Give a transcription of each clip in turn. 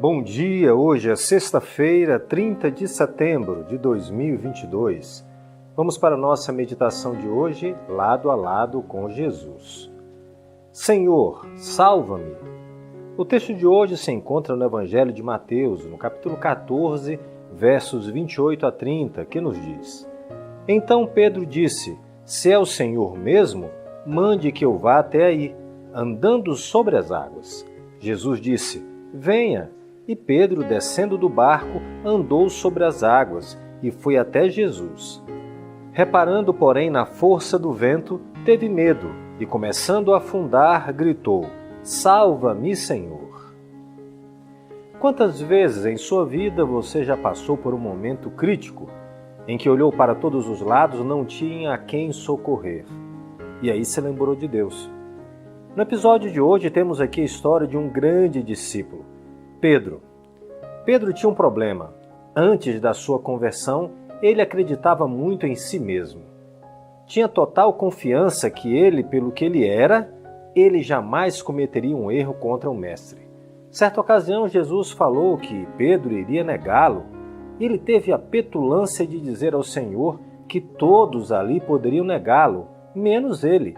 Bom dia, hoje é sexta-feira, 30 de setembro de 2022. Vamos para a nossa meditação de hoje, lado a lado com Jesus. Senhor, salva-me. O texto de hoje se encontra no Evangelho de Mateus, no capítulo 14, versos 28 a 30, que nos diz: Então Pedro disse: Se é o Senhor mesmo, mande que eu vá até aí, andando sobre as águas. Jesus disse: Venha. E Pedro, descendo do barco, andou sobre as águas e foi até Jesus. Reparando, porém, na força do vento, teve medo e, começando a afundar, gritou: Salva-me, Senhor! Quantas vezes em sua vida você já passou por um momento crítico em que olhou para todos os lados e não tinha a quem socorrer? E aí se lembrou de Deus. No episódio de hoje temos aqui a história de um grande discípulo, Pedro. Pedro tinha um problema. Antes da sua conversão, ele acreditava muito em si mesmo. Tinha total confiança que ele, pelo que ele era, ele jamais cometeria um erro contra o mestre. Certa ocasião, Jesus falou que Pedro iria negá-lo. Ele teve a petulância de dizer ao Senhor que todos ali poderiam negá-lo, menos ele.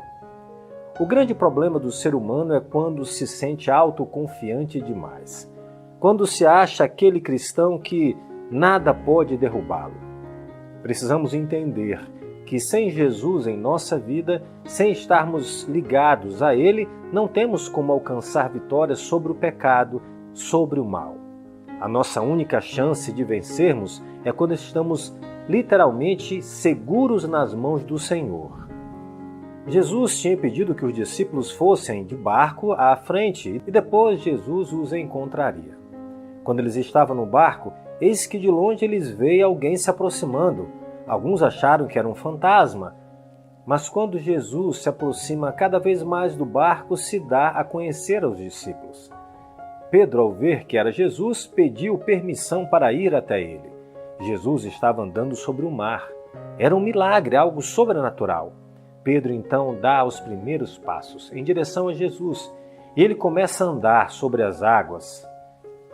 O grande problema do ser humano é quando se sente autoconfiante demais. Quando se acha aquele cristão que nada pode derrubá-lo. Precisamos entender que sem Jesus em nossa vida, sem estarmos ligados a Ele, não temos como alcançar vitória sobre o pecado, sobre o mal. A nossa única chance de vencermos é quando estamos literalmente seguros nas mãos do Senhor. Jesus tinha pedido que os discípulos fossem de barco à frente e depois Jesus os encontraria. Quando eles estavam no barco, eis que de longe eles veem alguém se aproximando. Alguns acharam que era um fantasma, mas quando Jesus se aproxima cada vez mais do barco, se dá a conhecer aos discípulos. Pedro, ao ver que era Jesus, pediu permissão para ir até ele. Jesus estava andando sobre o mar. Era um milagre, algo sobrenatural. Pedro então dá os primeiros passos em direção a Jesus e ele começa a andar sobre as águas.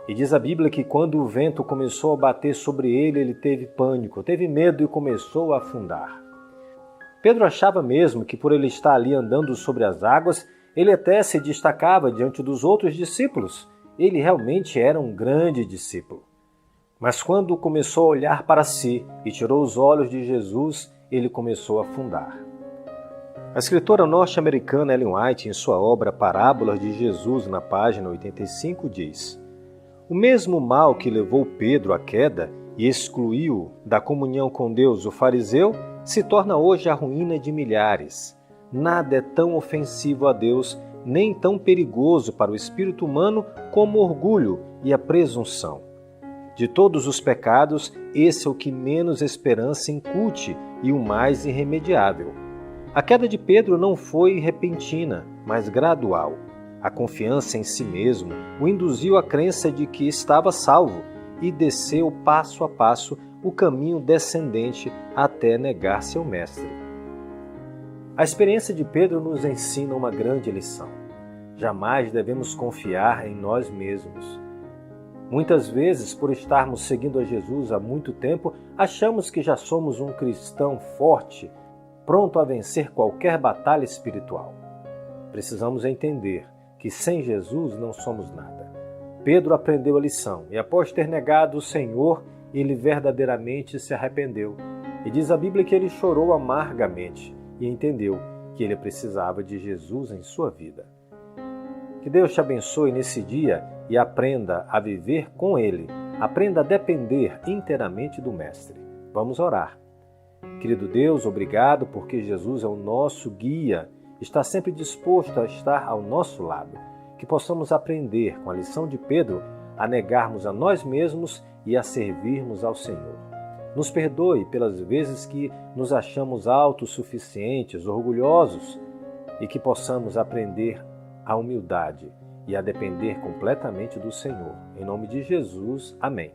E diz a Bíblia que quando o vento começou a bater sobre ele, ele teve pânico, teve medo e começou a afundar. Pedro achava mesmo que por ele estar ali andando sobre as águas, ele até se destacava diante dos outros discípulos. Ele realmente era um grande discípulo. Mas quando começou a olhar para si e tirou os olhos de Jesus, ele começou a afundar. A escritora norte-americana Ellen White, em sua obra Parábolas de Jesus, na página 85, diz: O mesmo mal que levou Pedro à queda e excluiu da comunhão com Deus o fariseu, se torna hoje a ruína de milhares. Nada é tão ofensivo a Deus, nem tão perigoso para o espírito humano como o orgulho e a presunção. De todos os pecados, esse é o que menos esperança incute e o mais irremediável. A queda de Pedro não foi repentina, mas gradual. A confiança em si mesmo o induziu à crença de que estava salvo e desceu passo a passo o caminho descendente até negar seu mestre. A experiência de Pedro nos ensina uma grande lição. Jamais devemos confiar em nós mesmos. Muitas vezes, por estarmos seguindo a Jesus há muito tempo, achamos que já somos um cristão forte, pronto a vencer qualquer batalha espiritual. Precisamos entender que sem Jesus não somos nada. Pedro aprendeu a lição e após ter negado o Senhor, ele verdadeiramente se arrependeu. E diz a Bíblia que ele chorou amargamente e entendeu que ele precisava de Jesus em sua vida. Que Deus te abençoe nesse dia e aprenda a viver com Ele. Aprenda a depender inteiramente do Mestre. Vamos orar. Querido Deus, obrigado porque Jesus é o nosso guia, está sempre disposto a estar ao nosso lado. Que possamos aprender com a lição de Pedro a negarmos a nós mesmos e a servirmos ao Senhor. Nos perdoe pelas vezes que nos achamos autossuficientes, orgulhosos e que possamos aprender a humildade e a depender completamente do Senhor. Em nome de Jesus, amém.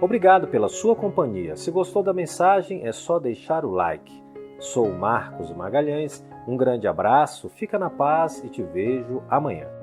Obrigado pela sua companhia. Se gostou da mensagem, é só deixar o like. Sou Marcos Magalhães, um grande abraço, fica na paz e te vejo amanhã.